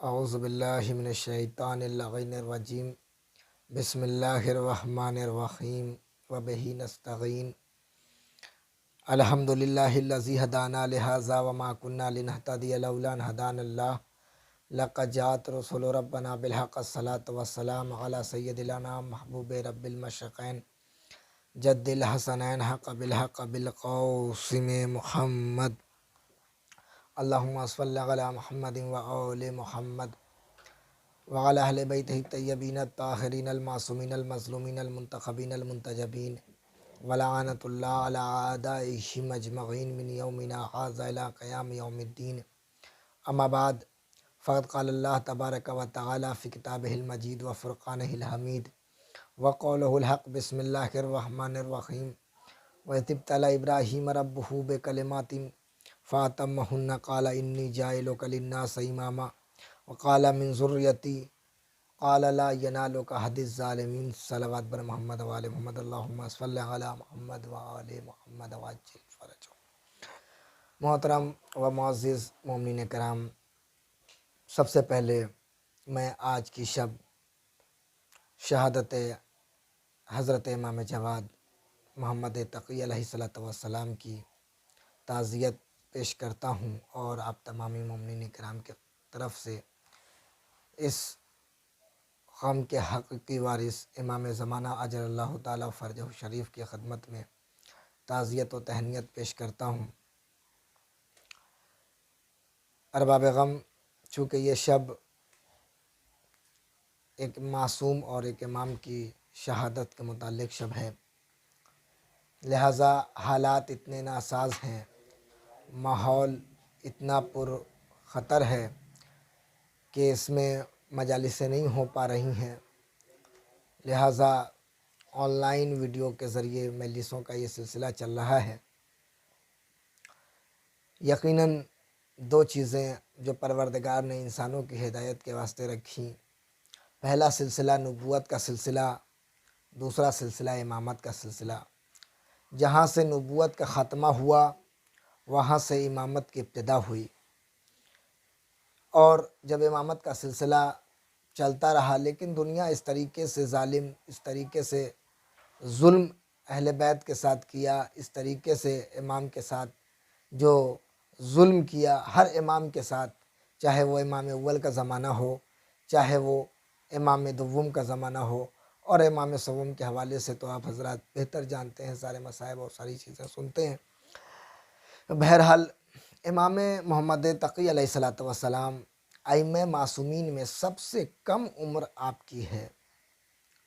اعوذ باللہ من الشیطان اللعین الرجیم بسم اللہ الرحمن الرحیم وبہ نستعین الحمد للہ الذی ہدانا لہذا وما کنا لنہتدی لولا ان ہدانا اللہ لقد جاءت رسل ربنا بالحق الصلاۃ والسلام علی سید الانام محبوب رب المشرقین جد الحسنین حق بالحق بالقاسم محمد اللہم صلی علی محمد وآل محمد وعلی اہل بیتہ الطیبین الطاہرین المعصومین المظلومین المنتخبین المنتجبین ولعنۃ اللہ علی اعدائہم اجمعین من یومنا ھذا الی قیام یوم الدین اما بعد فقد قال اللہ تبارک و تعالی فی کتابہ المجید و فرقانہ الحمید وقولہ الحق بسم اللہ الرحمن الرحیم وَإِذِ ابْتَلَىٰ إِبْرَاهِيمَ رَبُّهُ بِكَلِمَاتٍ فَأَتَمَّهُنَّ قَالَ إِنِّي جَاعِلُكَ لِلنَّاسِ إِمَامًا وَقَالَ مِن ذُرِّيَّتِي قَالَ لَا يَنَالُ عَهْدِ الظَّالِمِينَ صلوات بر محمد وآل محمد اللہم صلی علی محمد وآل محمد وعجل فرجہ۔ محترم و معزز مومنین کرام، سب سے پہلے میں آج کی شب شہادت حضرت امام جواد محمد تقی علیہ الصلوۃ والسلام کی تعزیت پیش کرتا ہوں، اور آپ تمامی مومنین کرام کے طرف سے اس غم کے حقیقی وارث امام زمانہ اجل اللہ تعالیٰ فرجہ شریف کی خدمت میں تعزیت و تہنیت پیش کرتا ہوں۔ ارباب غم، چونکہ یہ شب ایک معصوم اور ایک امام کی شہادت کے متعلق شب ہے، لہٰذا حالات اتنے ناساز ہیں، ماحول اتنا پر خطر ہے کہ اس میں مجالسیں نہیں ہو پا رہی ہیں، لہٰذا آن لائن ویڈیو کے ذریعے مجلسوں کا یہ سلسلہ چل رہا ہے۔ یقیناً دو چیزیں جو پروردگار نے انسانوں کی ہدایت کے واسطے رکھیں، پہلا سلسلہ نبوت کا سلسلہ، دوسرا سلسلہ امامت کا سلسلہ۔ جہاں سے نبوت کا خاتمہ ہوا وہاں سے امامت کی ابتدا ہوئی، اور جب امامت کا سلسلہ چلتا رہا، لیکن دنیا اس طریقے سے ظالم، اس طریقے سے ظلم اہل بیت کے ساتھ کیا، اس طریقے سے امام کے ساتھ جو ظلم کیا، ہر امام کے ساتھ، چاہے وہ امام اول کا زمانہ ہو، چاہے وہ امام دوم کا زمانہ ہو، اور امام سوم کے حوالے سے تو آپ حضرات بہتر جانتے ہیں، سارے مصائب اور ساری چیزیں سنتے ہیں۔ بہرحال امام محمد تقی علیہ الصلوۃ والسلام ائمہ معصومین میں سب سے کم عمر آپ کی ہے،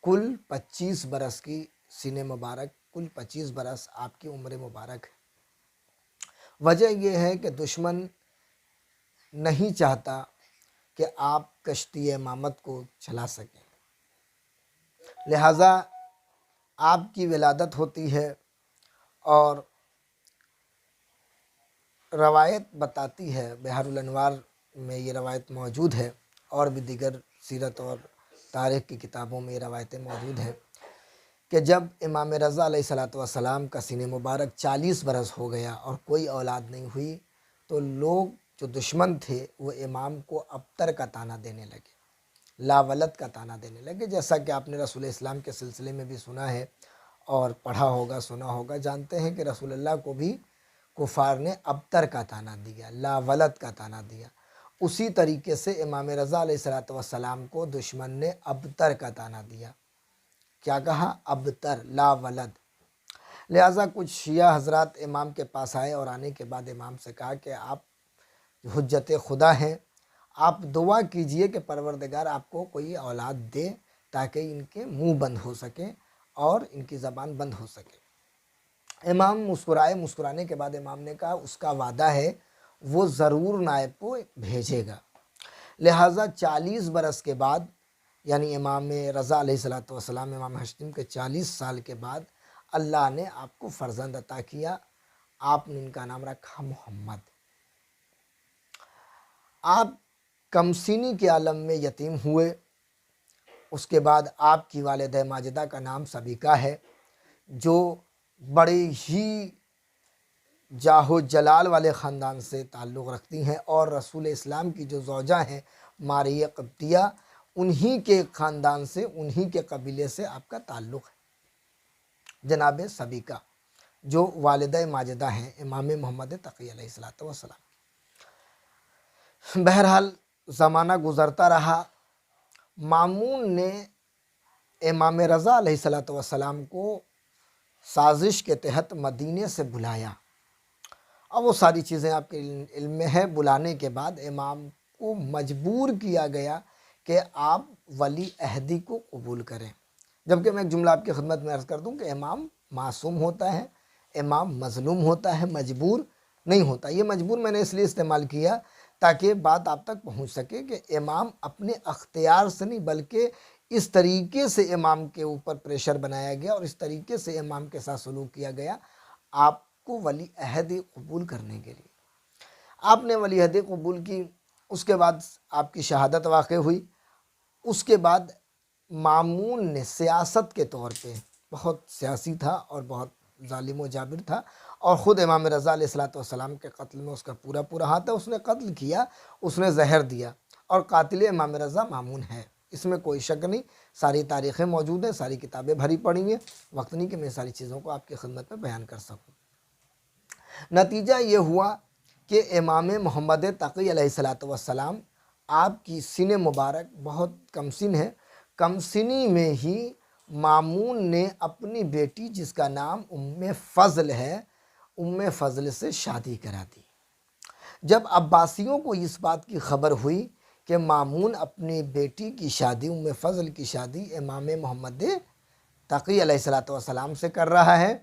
کل 25 برس کی سن مبارک، کل 25 برس آپ کی عمر مبارک ہے۔ وجہ یہ ہے کہ دشمن نہیں چاہتا کہ آپ کشتی امامت کو چلا سکیں، لہٰذا آپ کی ولادت ہوتی ہے، اور روایت بتاتی ہے، بحر الانوار میں یہ روایت موجود ہے، اور بھی دیگر سیرت اور تاریخ کی کتابوں میں یہ روایتیں موجود ہیں، کہ جب امام رضا علیہ الصلوۃ والسلام کا سن مبارک 40 برس ہو گیا اور کوئی اولاد نہیں ہوئی، تو لوگ جو دشمن تھے وہ امام کو ابتر کا طعنہ دینے لگے، لا ولد کا طعنہ دینے لگے، جیسا کہ آپ نے رسول اسلام کے سلسلے میں بھی سنا ہے اور پڑھا ہوگا، سنا ہوگا، جانتے ہیں کہ رسول اللہ کو بھی کفار نے ابتر کا طعنہ دیا، لا ولد کا طعنہ دیا۔ اسی طریقے سے امام رضا علیہ الصلوۃ والسلام کو دشمن نے ابتر کا طعنہ دیا، کیا کہا؟ ابتر، لا ولد۔ لہٰذا کچھ شیعہ حضرات امام کے پاس آئے، اور آنے کے بعد امام سے کہا کہ آپ حجت خدا ہیں، آپ دعا کیجئے کہ پروردگار آپ کو کوئی اولاد دے تاکہ ان کے منہ بند ہو سکے اور ان کی زبان بند ہو سکے۔ امام مسکرائے، مسکرانے کے بعد امام نے کہا اس کا وعدہ ہے، وہ ضرور نائب کو بھیجے گا۔ لہٰذا 40 برس کے بعد، یعنی امام رضا علیہ الصلوۃ والسلام، امام ہاشم کے 40 سال کے بعد اللہ نے آپ کو فرزند عطا کیا، آپ نے ان کا نام رکھا محمد۔ آپ کمسینی کے عالم میں یتیم ہوئے، اس کے بعد آپ کی والدہ ماجدہ کا نام سبیکہ ہے، جو بڑے ہی جاہ و جلال والے خاندان سے تعلق رکھتی ہیں، اور رسول اسلام کی جو زوجہ ہیں ماریہ قبطیہ، انہی کے خاندان سے، انہی کے قبیلے سے آپ کا تعلق ہے، جناب سبیکہ جو والدہ ماجدہ ہیں امام محمد تقی علیہ السلام۔ بہرحال زمانہ گزرتا رہا، مامون نے امام رضا علیہ السلام کو سازش کے تحت مدینے سے بلایا، اور وہ ساری چیزیں آپ کے علم میں ہے۔ بلانے کے بعد امام کو مجبور کیا گیا کہ آپ ولی عہدی کو قبول کریں، جبکہ میں ایک جملہ آپ کی خدمت میں عرض کر دوں کہ امام معصوم ہوتا ہے، امام مظلوم ہوتا ہے، مجبور نہیں ہوتا۔ یہ مجبور میں نے اس لیے استعمال کیا تاکہ بات آپ تک پہنچ سکے کہ امام اپنے اختیار سے نہیں، بلکہ اس طریقے سے امام کے اوپر پریشر بنایا گیا اور اس طریقے سے امام کے ساتھ سلوک کیا گیا آپ کو ولی عہد قبول کرنے کے لیے۔ آپ نے ولی عہد قبول کی، اس کے بعد آپ کی شہادت واقع ہوئی۔ اس کے بعد مامون نے سیاست کے طور پہ، بہت سیاسی تھا اور بہت ظالم و جابر تھا، اور خود امام رضا علیہ السلام کے قتل میں اس کا پورا ہاتھ ہے۔ اس نے قتل کیا، اس نے زہر دیا، اور قاتل امام رضا مامون ہے، اس میں کوئی شک نہیں۔ ساری تاریخیں موجود ہیں، ساری کتابیں بھری پڑی ہیں، وقت نہیں کہ میں ساری چیزوں کو آپ کی خدمت میں بیان کر سکوں۔ نتیجہ یہ ہوا کہ امام محمد تقی علیہ السلام، آپ کی سن مبارک بہت کم سن ہے، کم سنی میں ہی مامون نے اپنی بیٹی جس کا نام ام فضل ہے، ام فضل سے شادی کرا دی۔ جب عباسیوں کو اس بات کی خبر ہوئی کہ مامون اپنی بیٹی کی شادی، ام فضل کی شادی امام محمد تقی علیہ السلام سے کر رہا ہے،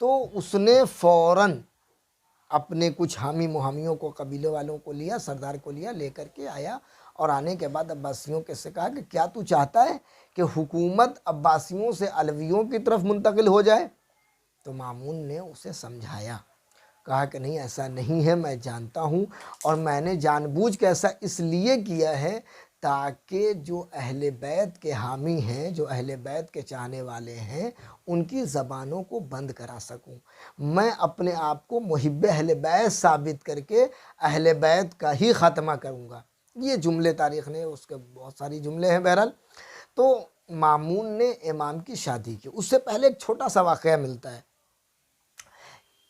تو اس نے فوراً اپنے کچھ حامی محامیوں کو، قبیلے والوں کو لیا، سردار کو لیا، لے کر کے آیا، اور آنے کے بعد عباسیوں کے سے کہا کہ کیا تو چاہتا ہے کہ حکومت عباسیوں سے علویوں کی طرف منتقل ہو جائے؟ تو مامون نے اسے سمجھایا، کہا کہ نہیں، ایسا نہیں ہے، میں جانتا ہوں، اور میں نے جان بوجھ کے ایسا اس لیے کیا ہے تاکہ جو اہل بیت کے حامی ہیں، جو اہل بیت کے چاہنے والے ہیں، ان کی زبانوں کو بند کرا سکوں۔ میں اپنے آپ کو محب اہل بیت ثابت کر کے اہل بیت کا ہی خاتمہ کروں گا۔ یہ جملے تاریخ نے، اس کے بہت ساری جملے ہیں بہرحال۔ تو مامون نے امام کی شادی کی۔ اس سے پہلے ایک چھوٹا سا واقعہ ملتا ہے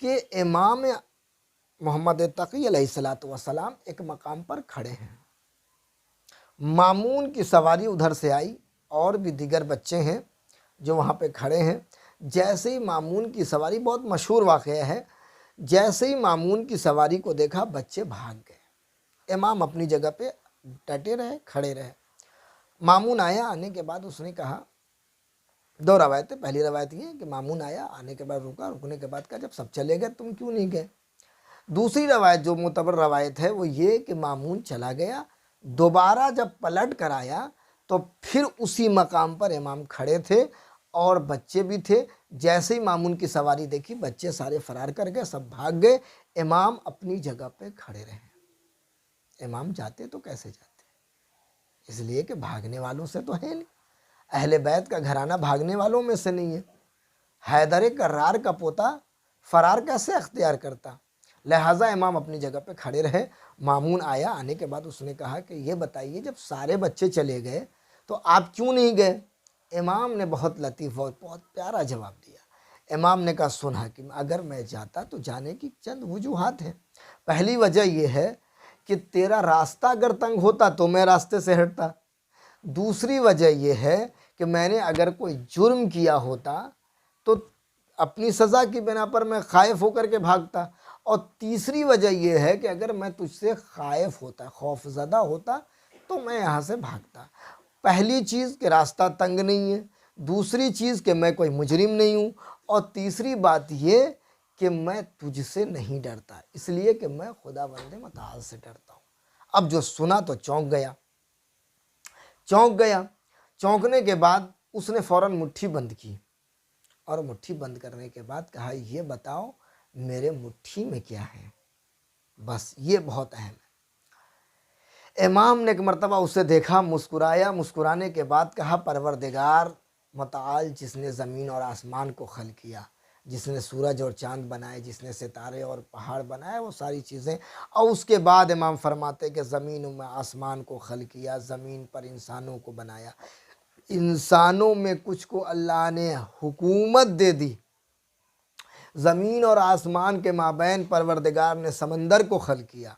کہ امام محمد تقی علیہ السلام ایک مقام پر کھڑے ہیں، مامون کی سواری ادھر سے آئی، اور بھی دیگر بچے ہیں جو وہاں پہ کھڑے ہیں۔ جیسے ہی مامون کی سواری، بہت مشہور واقعہ ہے، جیسے ہی مامون کی سواری کو دیکھا بچے بھاگ گئے، امام اپنی جگہ پہ ڈٹے رہے، کھڑے رہے۔ مامون آیا، آنے کے بعد اس نے کہا، دو روایتیں، پہلی روایت یہ ہے کہ مامون آیا، آنے کے بعد رکا، رکنے کے بعد کہا جب سب چلے گئے تم کیوں نہیں گئے؟ دوسری روایت جو معتبر روایت ہے وہ یہ کہ مامون چلا گیا، دوبارہ جب پلٹ کر آیا تو پھر اسی مقام پر امام کھڑے تھے اور بچے بھی تھے۔ جیسے ہی مامون کی سواری دیکھی بچے سارے فرار کر گئے، سب بھاگ گئے، امام اپنی جگہ پہ کھڑے رہے۔ امام جاتے تو کیسے جاتے؟ اس لیے کہ بھاگنے والوں سے تو ہے نہیں، اہل بیت کا گھرانہ بھاگنے والوں میں سے نہیں ہے۔ حیدر کرار کا پوتا فرار کیسے اختیار کرتا؟ لہٰذا امام اپنی جگہ پہ کھڑے رہے۔ مامون آیا، آنے کے بعد اس نے کہا کہ یہ بتائیے جب سارے بچے چلے گئے تو آپ کیوں نہیں گئے؟ امام نے بہت لطیف اور بہت پیارا جواب دیا۔ امام نے کہا سنا کہ اگر میں جاتا تو جانے کی چند وجوہات ہیں۔ پہلی وجہ یہ ہے کہ تیرا راستہ اگر تنگ ہوتا تو میں راستے سے ہٹتا۔ دوسری وجہ یہ ہے کہ میں نے اگر کوئی جرم کیا ہوتا تو اپنی سزا کی بنا پر میں خائف ہو کر کے بھاگتا، اور تیسری وجہ یہ ہے کہ اگر میں تجھ سے خائف ہوتا، خوف زدہ ہوتا تو میں یہاں سے بھاگتا۔ پہلی چیز کہ راستہ تنگ نہیں ہے، دوسری چیز کہ میں کوئی مجرم نہیں ہوں، اور تیسری بات یہ کہ میں تجھ سے نہیں ڈرتا، اس لیے کہ میں خدا بند متعال سے ڈرتا ہوں۔ اب جو سنا تو چونک گیا، چونکنے کے بعد اس نے فوراً مٹھی بند کی، اور مٹھی بند کرنے کے بعد کہا یہ بتاؤ میرے مٹھی میں کیا ہے؟ بس یہ بہت اہم ہے۔ امام نے ایک مرتبہ اسے دیکھا، مسکرایا، مسکرانے کے بعد کہا پروردگار متعال جس نے زمین اور آسمان کو خلق کیا، جس نے سورج اور چاند بنائے، جس نے ستارے اور پہاڑ بنائے، وہ ساری چیزیں۔ اور اس کے بعد امام فرماتے کہ زمین میں آسمان کو خلق کیا، زمین پر انسانوں کو بنایا، انسانوں میں کچھ کو اللہ نے حکومت دے دی، زمین اور آسمان کے مابین پروردگار نے سمندر کو خلق کیا،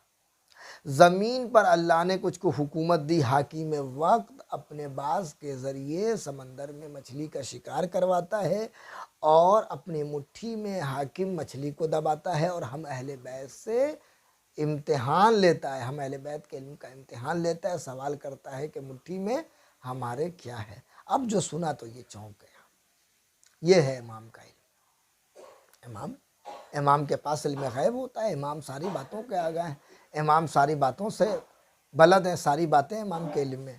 زمین پر اللہ نے کچھ کو حکومت دی، حاکم وقت اپنے باز کے ذریعے سمندر میں مچھلی کا شکار کرواتا ہے اور اپنی مٹھی میں حاکم مچھلی کو دباتا ہے، اور ہم اہل بیت سے امتحان لیتا ہے، ہم اہل بیت کے علم کا امتحان لیتا ہے، سوال کرتا ہے کہ مٹھی میں ہمارے کیا ہے۔ اب جو سنا تو یہ چونک گیا۔ یہ ہے امام کا علم۔ امام کے پاس علم غیب ہوتا ہے، امام ساری باتوں کے آگاہ ہیں، امام ساری باتوں سے بلد ہیں، ساری باتیں امام کے علم میں۔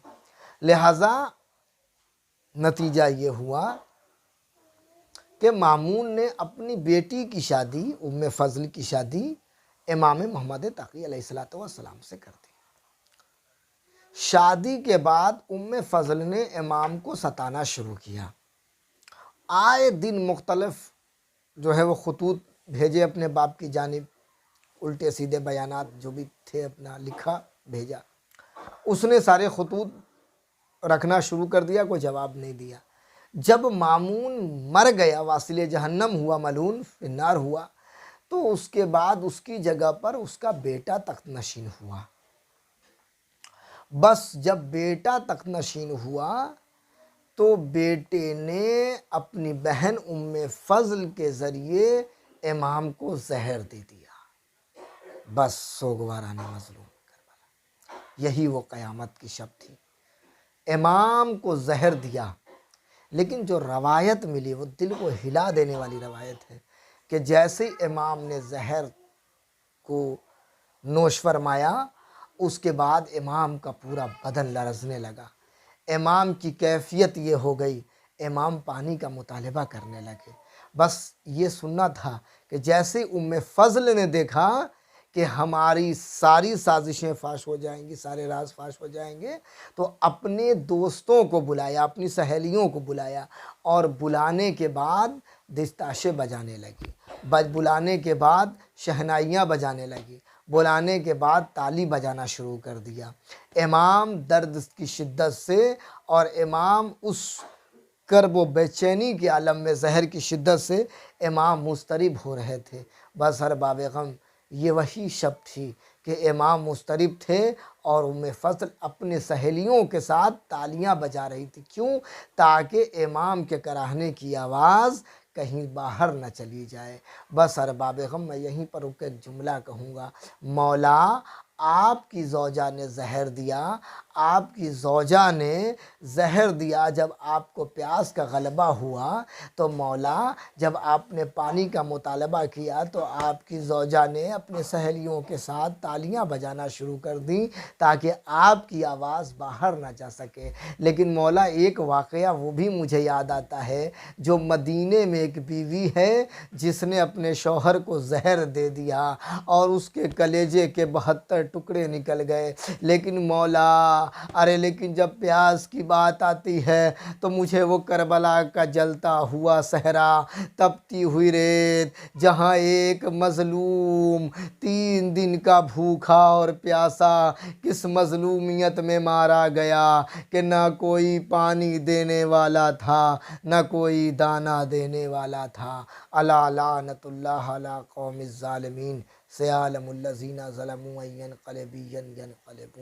لہٰذا نتیجہ یہ ہوا کہ مامون نے اپنی بیٹی کی شادی، ام فضل کی شادی امام محمد تقی علیہ السلام سے کر دی۔ شادی کے بعد ام فضل نے امام کو ستانا شروع کیا، آئے دن مختلف جو ہے وہ خطوط بھیجے اپنے باپ کی جانب، الٹے سیدھے بیانات جو بھی تھے اپنا لکھا بھیجا، اس نے سارے خطوط رکھنا شروع کر دیا، کوئی جواب نہیں دیا۔ جب مامون مر گیا، واصل جہنم ہوا، ملعون فی النار ہوا، تو اس کے بعد اس کی جگہ پر اس کا بیٹا تخت نشین ہوا۔ بس جب بیٹا تخت نشین ہوا تو بیٹے نے اپنی بہن ام فضل کے ذریعے امام کو زہر دے دیا۔ بس سوگوارانہ مظلوم کربلا، یہی وہ قیامت کی شب تھی۔ امام کو زہر دیا، لیکن جو روایت ملی وہ دل کو ہلا دینے والی روایت ہے کہ جیسے امام نے زہر کو نوش فرمایا، اس کے بعد امام کا پورا بدن لرزنے لگا۔ امام کی کیفیت یہ ہو گئی، امام پانی کا مطالبہ کرنے لگے۔ بس یہ سننا تھا کہ جیسے ام فضل نے دیکھا کہ ہماری ساری سازشیں فاش ہو جائیں گی، سارے راز فاش ہو جائیں گے، تو اپنے دوستوں کو بلایا، اپنی سہیلیوں کو بلایا، اور بلانے کے بعد دستاشیں بجانے لگی، بلانے کے بعد شہنائیاں بجانے لگی، بلانے کے بعد تالی بجانا شروع کر دیا۔ امام درد کی شدت سے اور امام اس کرب و بے چینی کے عالم میں زہر کی شدت سے امام مضطرب ہو رہے تھے۔ بس ہر باب غم یہ وہی شب تھی کہ امام مضطرب تھے اور ام فضل اپنے سہیلیوں کے ساتھ تالیاں بجا رہی تھی۔ کیوں؟ تاکہ امام کے کراہنے کی آواز کہیں باہر نہ چلی جائے۔ بس ارباب غم میں یہیں پر رک کے ایک جملہ کہوں گا، مولا آپ کی زوجہ نے زہر دیا، آپ کی زوجہ نے زہر دیا، جب آپ کو پیاس کا غلبہ ہوا تو مولا جب آپ نے پانی کا مطالبہ کیا تو آپ کی زوجہ نے اپنے سہیلیوں کے ساتھ تالیاں بجانا شروع کر دیں تاکہ آپ کی آواز باہر نہ جا سکے۔ لیکن مولا ایک واقعہ وہ بھی مجھے یاد آتا ہے، جو مدینے میں ایک بیوی ہے جس نے اپنے شوہر کو زہر دے دیا اور اس کے کلیجے کے 72 ٹکڑے نکل گئے، لیکن مولا لیکن جب پیاس کی بات آتی ہے تو مجھے وہ کربلا کا جلتا ہوا صحرا، تپتی ہوئی ریت، جہاں ایک مظلوم 3 دن کا بھوکا اور پیاسا کس مظلومیت میں مارا گیا کہ نہ کوئی پانی دینے والا تھا، نہ کوئی دانہ دینے والا تھا۔ الا لعنت اللہ علی قوم الظالمین، سیعلم الذین ظلموا ینقلبوا ینقلبون۔